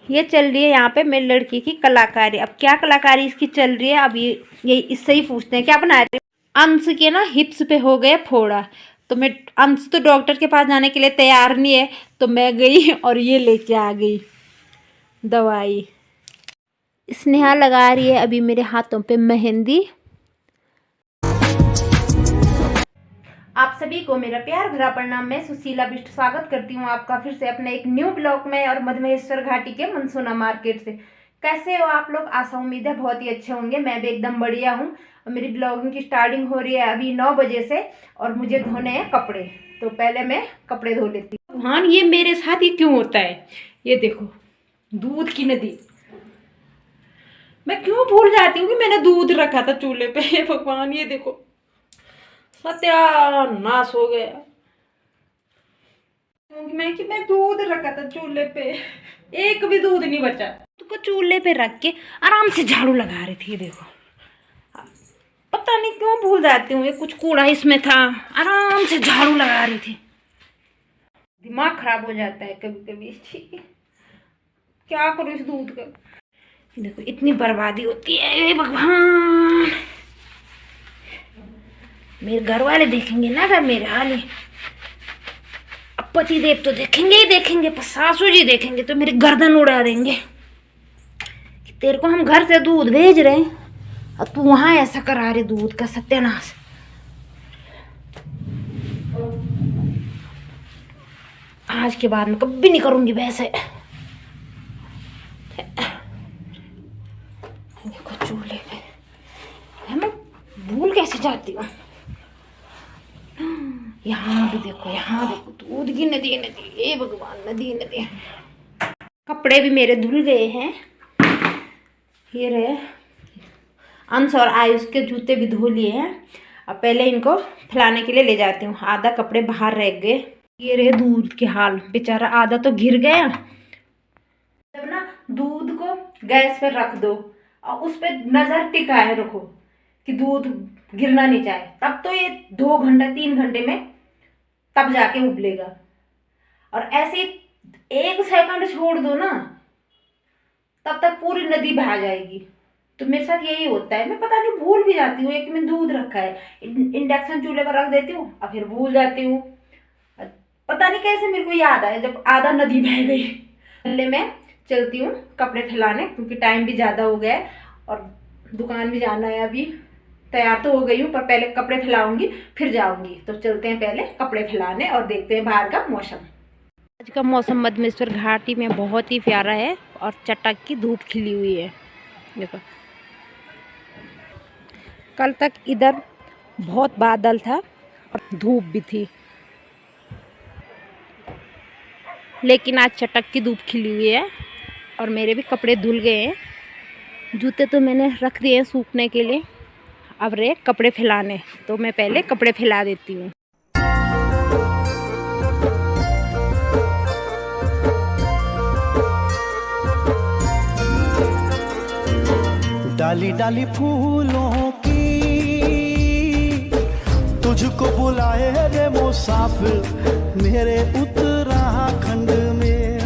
ये चल रही है यहाँ पे मेरी लड़की की कलाकारी। अब क्या कलाकारी इसकी चल रही है, अब ये इससे ही पूछते हैं क्या बना रही है। अंश के ना हिप्स पे हो गए फोड़ा, तो मैं अंश तो डॉक्टर के पास जाने के लिए तैयार नहीं है, तो मैं गई और ये लेके आ गई दवाई। स्नेहा लगा रही है अभी मेरे हाथों पे मेहंदी। आप सभी को मेरा प्यार भरा प्रणाम। मैं सुशीला बिष्ट स्वागत करती हूँ आपका फिर से अपने एक न्यू ब्लॉग में, और मधमहेश्वर घाटी के मनसोना मार्केट से। कैसे हो आप लोग? आशा उम्मीद है बहुत ही अच्छे होंगे। मैं भी एकदम बढ़िया हूँ। और मेरी ब्लॉगिंग की स्टार्टिंग हो रही है अभी 9 बजे से, और मुझे धोने हैं कपड़े, तो पहले मैं कपड़े धो लेती हूँ। हाँ, ये मेरे साथ ही क्यों होता है? ये देखो, दूध की नदी। मैं क्यों भूल जाती हूँ कि मैंने दूध रखा था चूल्हे पे। भगवान, ये देखो सत्यानाश हो गया। मैं दूध रखा था चूल्हे पे, एक भी दूध नहीं बचा। तो चूल्हे पे रख के आराम से झाड़ू लगा रही थी। देखो, पता नहीं क्यों भूल जाती हूँ, ये कुछ कूड़ा इसमें था, आराम से झाड़ू लगा रही थी। दिमाग खराब हो जाता है कभी कभी। ठीक है, क्या करूँ इस दूध का। देखो इतनी बर्बादी होती है भगवान। मेरे घर वाले देखेंगे ना, अगर मेरे हाल, अब पति देव तो देखेंगे ही देखेंगे, पर सासू जी देखेंगे तो मेरी गर्दन उड़ा देंगे कि तेरे को हम घर से दूध भेज रहे हैं और तू वहां ऐसा करा रहे। दूध का सत्यानाश। आज के बाद मैं कभी नहीं करूंगी वैसे। देखो चूल्हे पे मैं भूल कैसे जाती हूँ। यहाँ भी देखो, यहाँ देखो, दूध की नदी नदी, ए भगवान, नदी नदी। कपड़े भी मेरे धुल गए हैं। ये रहे, अंश और आयुष के जूते भी धो लिए हैं। अब पहले इनको फैलाने के लिए ले जाती हूँ। आधा कपड़े बाहर रह गए। ये रहे दूध के हाल, बेचारा आधा तो गिर गया। जब ना दूध को गैस पे रख दो और उस पर नजर टिकाए रखो कि दूध गिरना नहीं चाहिए, तब तो ये 2 घंटे 3 घंटे में तब जाके उबलेगा। और ऐसे 1 सेकंड छोड़ दो ना, तब तक पूरी नदी बहा जाएगी। तो मेरे साथ यही होता है, मैं पता नहीं भूल भी जाती हूँ। एक में दूध रखा है, इंडक्शन चूल्हे पर रख देती हूँ और फिर भूल जाती हूँ। पता नहीं कैसे मेरे को याद आया जब आधा नदी बह गई। पहले मैं चलती हूँ कपड़े फैलाने, क्योंकि टाइम भी ज़्यादा हो गया है और दुकान भी जाना है। अभी तैयार तो हो गई हूँ, पर पहले कपड़े फैलाऊंगी फिर जाऊंगी। तो चलते हैं पहले कपड़े फैलाने और देखते हैं बाहर का मौसम। आज का मौसम मधमेश्वर घाटी में बहुत ही प्यारा है और चटक की धूप खिली हुई है। देखो, कल तक इधर बहुत बादल था और धूप भी थी, लेकिन आज चटक की धूप खिली हुई है और मेरे भी कपड़े धुल गए हैं। जूते तो मैंने रख दिए हैं सूखने के लिए, अब रहे कपड़े फैलाने। तो मैं पहले कपड़े फैला देती हूँ। डाली डाली फूलों की तुझको बुलाए रे मुसाफिर मेरे उत्तराखंड में।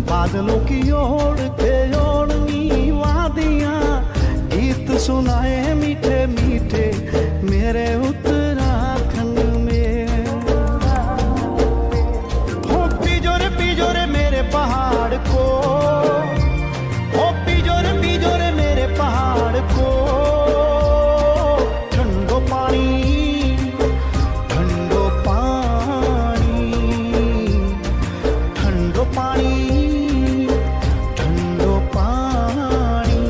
बादलों की ओर के ओढ़नी वादियां गीत सुनाए मीठे मीठे मेरे उत्तराखंड में। हो पिजोरे मेरे पहाड़ को, हो पिजोरे मेरे पहाड़ को। ठंडो पानी ठंडो पानी ठंडो पानी ठंडो पानी।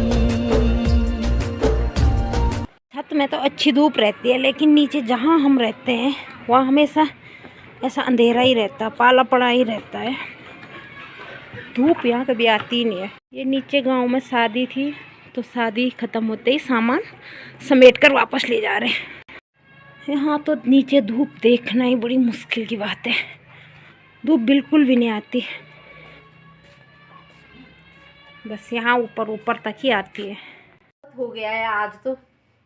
छत में तो अच्छी धूप रहती है, लेकिन नीचे जहाँ हम रहते हैं वहाँ हमेशा ऐसा अंधेरा ही रहता, पाला पड़ा ही रहता है। धूप यहाँ कभी आती ही नहीं है। ये नीचे गांव में शादी थी, तो शादी ख़त्म होते ही सामान समेट कर वापस ले जा रहे हैं। यहाँ तो नीचे धूप देखना ही बड़ी मुश्किल की बात है। धूप बिल्कुल भी नहीं आती, बस यहाँ ऊपर ऊपर तक ही आती है। हो गया है आज तो,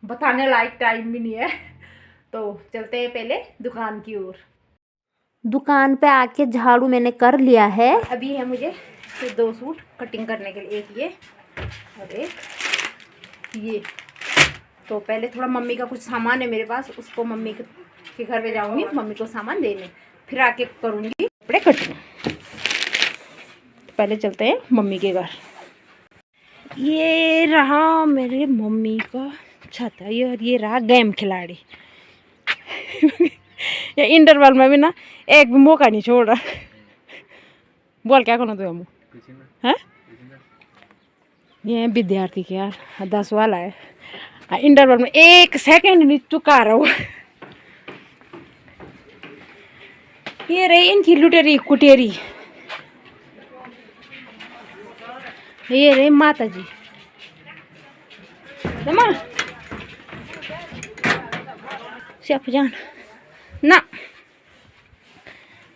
बताने लायक टाइम भी नहीं है। तो चलते हैं पहले दुकान की ओर। दुकान पे आके झाड़ू मैंने कर लिया है। अभी है मुझे फिर 2 सूट कटिंग करने के लिए, एक ये और एक ये। तो पहले थोड़ा मम्मी का कुछ सामान है मेरे पास, उसको मम्मी के घर पे जाऊंगी, मम्मी को सामान देने, फिर आके करूंगी कपड़े कटिंग। पहले चलते हैं मम्मी के घर। ये रहा मेरे मम्मी का छत है, ये रहा गेम खिलाड़ी। या इंटरवल में भी ना एक भी मौका नहीं छोड़ रहा। बोल क्या करना तो है? ये विद्यार्थी के यार 10 वाला है, इंटरवल में 1 सेकंड नहीं चुका रहा हूँ। ये रही इनकी लुटेरी कुटेरी, ये रही माता जी। माँ शेफ जान ना,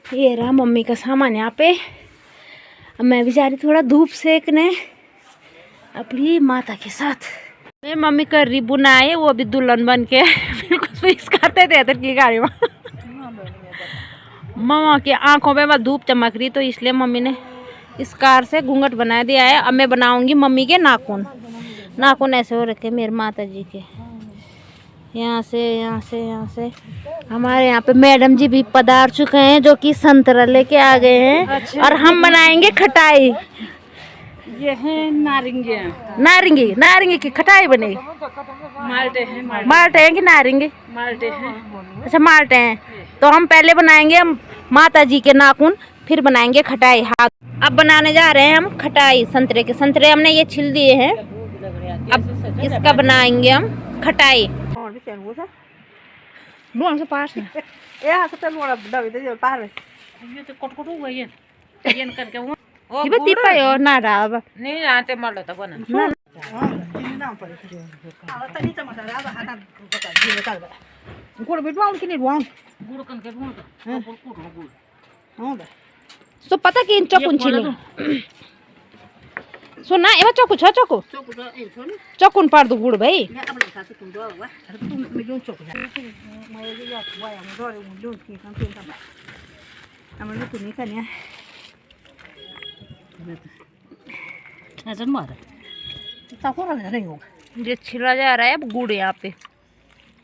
ये रहा मम्मी का सामान यहाँ पे। अब मैं भी जा रही थोड़ा धूप सेकने अपनी माता के साथ। मैं मम्मी कर रही बुनाई, वो भी दुल्हन बन के बिल्कुल फिक्स करते थे इधर की गाड़ी में। मम्मा की आंखों पे बस धूप चमक रही, तो इसलिए मम्मी ने इस कार से घूंघट बना दिया है। अब मैं बनाऊंगी मम्मी के नाखून। नाखून ऐसे हो रखे मेरे माता जी के, यहाँ से यहाँ से यहाँ से। हमारे यहाँ पे मैडम जी भी पधार चुके हैं, जो कि संतरा लेके आ गए हैं। अच्छा। और हम बनाएंगे खटाई। ये है नारंगी। नारंगी, नारंगी की खटाई बनेगी। माल्टे हैं, माल्टे हैं कि नारंगी? माल्टे हैं। अच्छा माल्टे हैं। तो हम पहले बनाएंगे माता जी के नाखून, फिर बनाएंगे खटाई हाथ। अब बनाने जा रहे हैं हम खटाई संतरे के। संतरे हमने ये छिल दिए हैं, अब इसका बनाएंगे हम खटाई। से पास में ये तो कटकट हो गई है, ये करके वो ये बत्ती पाए और ना डाल नहीं आते मार लेता बना गुड़ बिटवाऊं कि नहीं बिटवाऊं? गुड़ करके गुड़ सो पता कि इन चकुन छिली सुना एमा चकु छ चकु चकुन पार दो गुड़ भाई। ये छिला जा रहा है अब गुड़ यहाँ पे।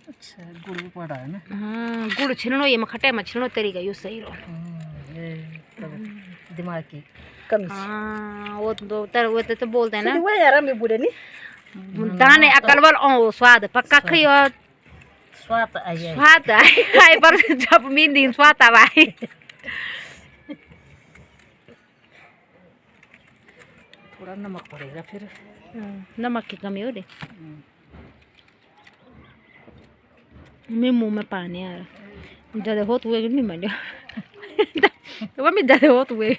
अच्छा गुड़ भी पड़ा है ना? हाँ गुड़ छिलनो, ये खटे में छिलनो तरीका यो सही रहो। दिमाग की कमी। हाँ वो तो बोलते हैं ना वो यार मैं बुरे नहीं दाने अकलवल ओ स्वाद पक्का खइयो स्वाद आई स्वाद आई पर जब मीन दिन स्वाद आवाई। थोड़ा नमक पड़ेगा फिर। नमक की कमी हो रही। मेरे मुंह में पानी आ रहा, ज़्यादा होत हुए नहीं मैंने तो मम्मी ज़्यादा होत हुए।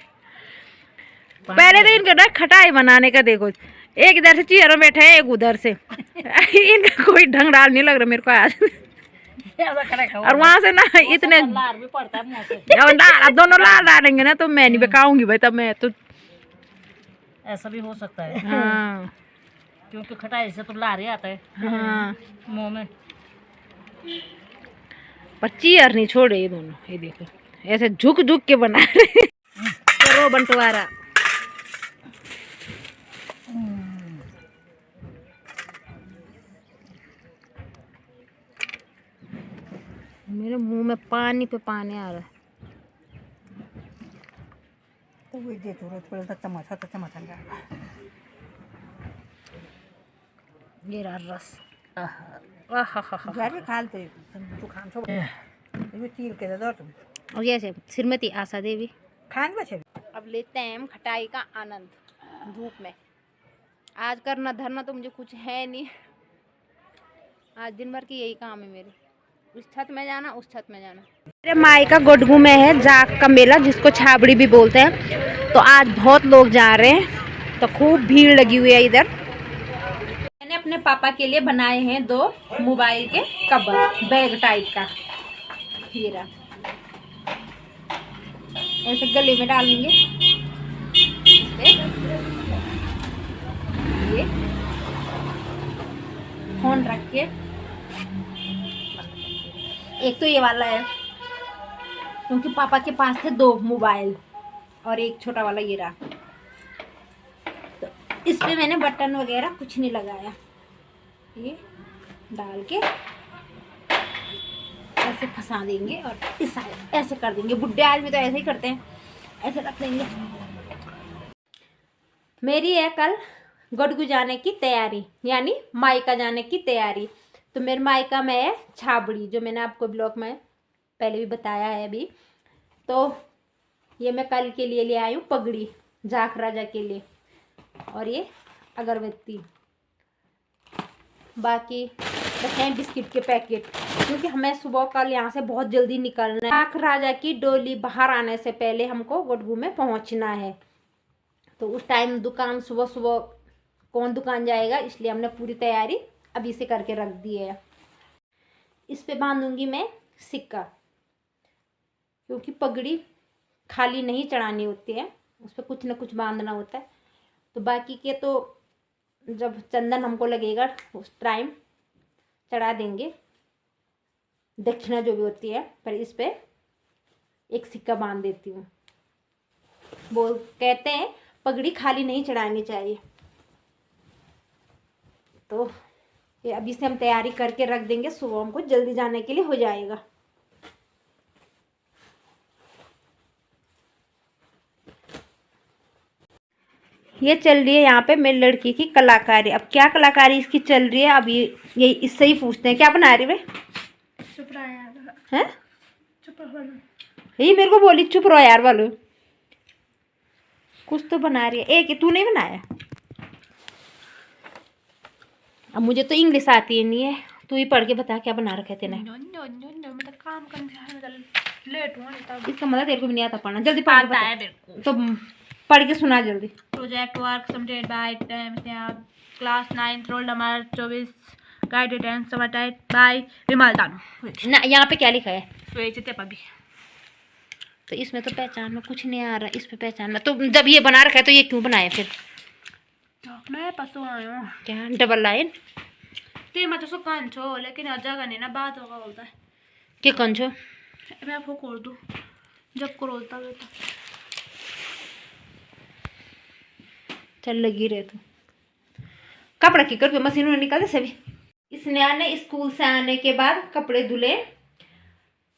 पहले दिन का ना खटाई बनाने का देखो, एक इधर से चेयर में बैठे है, एक उधर से। इनका कोई ढंग डाल नहीं लग रहा मेरे को आज। और वहाँ से ना इतने लार भी पड़ता है मुंह से। अब दोनों लाल डालेंगे ना तो मैं नहीं बकाऊंगी भाई, तब मैं तो ऐसा भी हो सकता है। हाँ क्योंकि खटाई से तो लार ही आता है हाँ मुंह में। पर चेयर नहीं छोड़ रहे ये दोनों, ये देखो ऐसे झुक झुक के बना रहे। करो बंटवारा। मेरे मुंह में पानी पे पानी आ रहा है। ये रहा रस। और ये से श्रीमती आशा देवी अब लेते हैं हम खटाई का आनंद धूप में। आज करना धरना तो मुझे कुछ है नहीं, आज दिन भर की यही काम है मेरे, उस छत में जाना उस छत में जाना। मेरे माई का गोडगू में है जाग का मेला, जिसको छाबड़ी भी बोलते हैं। तो आज बहुत लोग जा रहे हैं, तो खूब भीड़ लगी हुई है इधर। मैंने अपने पापा के लिए बनाए हैं 2 मोबाइल के कवर बैग टाइप का। ये रहा, ऐसे गले में डालेंगे ये फोन रख के। एक तो ये वाला है, क्योंकि पापा के पास थे 2 मोबाइल और एक छोटा वाला ये रहा। तो इस पे मैंने बटन वगैरह कुछ नहीं लगाया, ये डाल के ऐसे फंसा देंगे और इस साइड ऐसे कर देंगे। बुड्ढे आदमी तो ऐसे ही करते हैं, ऐसे रख देंगे। मेरी है कल गड़गू जाने की तैयारी, यानी मायका जाने की तैयारी। तो मेरे मायका में है छाबड़ी, जो मैंने आपको ब्लॉग में पहले भी बताया है अभी। तो ये मैं कल के लिए ले आई हूँ पगड़ी, जाख राजा के लिए, और ये अगरबत्ती। बाकी रखे हैं बिस्किट के पैकेट, क्योंकि हमें सुबह कल यहाँ से बहुत जल्दी निकलना है। जाख राजा की डोली बाहर आने से पहले हमको गड़गू में पहुँचना है। तो उस टाइम दुकान सुबह सुबह कौन दुकान जाएगा, इसलिए हमने पूरी तैयारी अभी से करके रख दी है। इस पे बांधूंगी मैं सिक्का, क्योंकि पगड़ी खाली नहीं चढ़ानी होती है, उस पर कुछ ना कुछ बांधना होता है। तो बाकी के तो जब चंदन हमको लगेगा उस टाइम चढ़ा देंगे, दक्षिणा जो भी होती है। पर इस पे एक सिक्का बांध देती हूँ। वो कहते हैं पगड़ी खाली नहीं चढ़ानी चाहिए। तो ये अभी से हम तैयारी करके रख देंगे, सुबह हमको जल्दी जाने के लिए हो जाएगा। ये चल रही है यहाँ पे मेरी लड़की की कलाकारी। अब क्या कलाकारी इसकी चल रही है, अब ये इससे ही पूछते हैं क्या बना रही है। चुप रहा हैं? चुप रहो। ये मेरे को बोली चुप रहो यार वालों, कुछ तो बना रही है। एक तू नहीं बनाया? अब मुझे तो इंग्लिश आती है नहीं है, तू ही पढ़ के बता क्या बना रखे थे। मतलब काम करने लेट हुआ तब। इसका मतलब तेरे को भी नहीं आता पढ़ना, जल्दी पढ़ के बता। मेरे को तो पढ़ के सुना जल्दी। Project work submitted by class 9 roll number 24 guided and submitted by Vimal Danu. ना यहाँ पे क्या लिखा है? स्वेचित पभी। तो इसमें तो पहचान में कुछ नहीं आ रहा, इस पे पहचान में। तो जब ये बना रखा है तो ये क्यों बनाए फिर? मैं पसू आया क्या डबल लाइन ते मैं तो सो कान छो, लेकिन जगह नहीं ना, बात होगा बोलता है के कौन छो? मैं आपको खोल दूँ जब को रोलता है तो। चल लगी रहे तू, कपड़ा की कर मशीन में निकाल दे सभी। इस नया ने स्कूल से आने के बाद कपड़े धुले।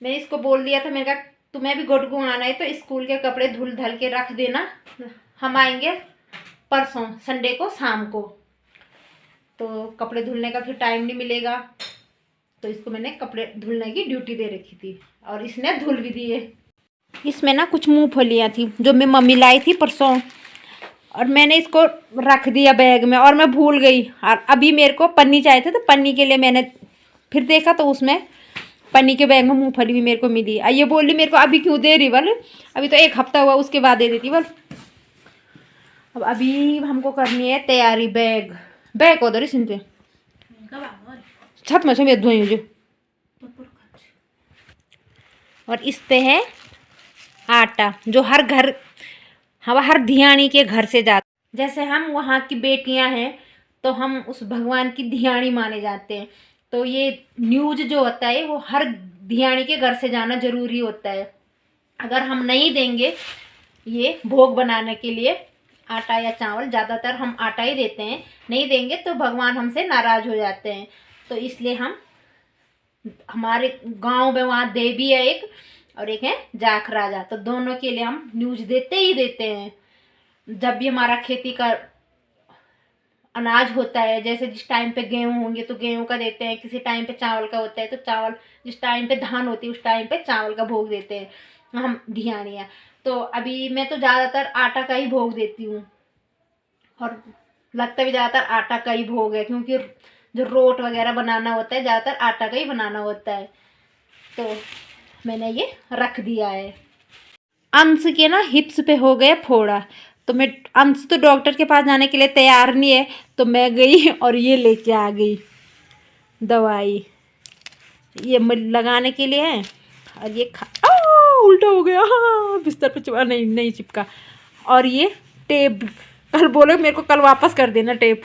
मैं इसको बोल दिया था, मैंने कहा तुम्हें भी गड़गू आना है तो स्कूल के कपड़े धुल धल के रख देना, हम आएंगे परसों संडे को शाम को। तो कपड़े धुलने का फिर टाइम नहीं मिलेगा, तो इसको मैंने कपड़े धुलने की ड्यूटी दे रखी थी और इसने धुल भी दिए। इसमें ना कुछ मूंगफलियाँ थी जो मैं मम्मी लाई थी परसों, और मैंने इसको रख दिया बैग में और मैं भूल गई। और अभी मेरे को पन्नी चाहिए थे, तो पन्नी के लिए मैंने फिर देखा तो उसमें पन्नी के बैग में मूंगफली भी मेरे को मिली। ये बोल रही मेरे को अभी क्यों दे रही बोल, अभी तो 1 हफ्ता हुआ, उसके बाद दे देती बोल। अब अभी हमको करनी है तैयारी। बैग उधर ही सुनते छत में से धोई जो। और इस पे है आटा, जो हर घर हर धियानी के घर से जाता। जैसे हम वहाँ की बेटियां हैं तो हम उस भगवान की धियानी माने जाते हैं। तो ये न्यूज जो होता है वो हर धियानी के घर से जाना जरूरी होता है। अगर हम नहीं देंगे ये भोग बनाने के लिए आटा या चावल, ज़्यादातर हम आटा ही देते हैं, नहीं देंगे तो भगवान हमसे नाराज़ हो जाते हैं। तो इसलिए हम हमारे गांव में वहाँ देवी है एक और एक है जाख राजा, तो दोनों के लिए हम न्यूज देते ही देते हैं। जब भी हमारा खेती का अनाज होता है, जैसे जिस टाइम पे गेहूँ होंगे तो गेहूँ का देते हैं, किसी टाइम पे चावल का होता है तो चावल, जिस टाइम पे धान होती है उस टाइम पे चावल का भोग देते हैं हम धियानियाँ। तो अभी मैं तो ज़्यादातर आटा का ही भोग देती हूँ, और लगता भी ज़्यादातर आटा का ही भोग है, क्योंकि जो रोट वगैरह बनाना होता है ज़्यादातर आटा का ही बनाना होता है। तो मैंने ये रख दिया है। अंश के ना हिप्स पे हो गए फोड़ा, तो मैं अंश तो डॉक्टर के पास जाने के लिए तैयार नहीं है, तो मैं गई और ये लेके आ गई दवाई, ये लगाने के लिए है। और ये उल्टा हो गया, हाँ बिस्तर पे चिपका, नहीं चिपका। और ये टेप, कल बोले मेरे को कल वापस कर देना टेप।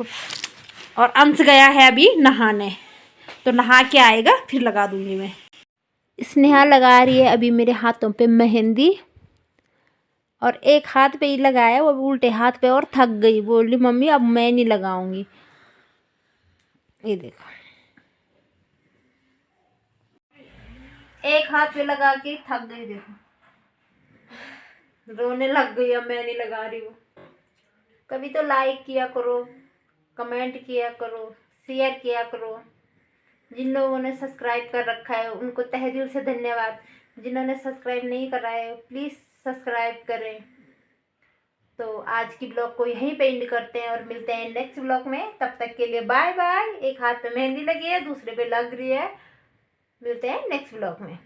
और अंश गया है अभी नहाने, तो नहा के आएगा फिर लगा दूंगी मैं। स्नेहा लगा रही है अभी मेरे हाथों पे मेहंदी, और एक हाथ पे ही लगाया, वो उल्टे हाथ पे, और थक गई, बोली मम्मी अब मैं नहीं लगाऊंगी। ये देखो, एक हाथ पे लगा के थक गई, देखो रोने लग गई, अब मैं नहीं लगा रही हूँ। कभी तो लाइक किया करो, कमेंट किया करो, शेयर किया करो। जिन लोगों ने सब्सक्राइब कर रखा है उनको तहे दिल से धन्यवाद। जिन्होंने सब्सक्राइब नहीं करा है प्लीज़ सब्सक्राइब करें। तो आज की ब्लॉग को यहीं पे एंड करते हैं और मिलते हैं नेक्स्ट ब्लॉग में। तब तक के लिए बाय बाय। एक हाथ पे मेहंदी लगी है, दूसरे पे लग रही है। मिलते हैं नेक्स्ट ब्लॉग में।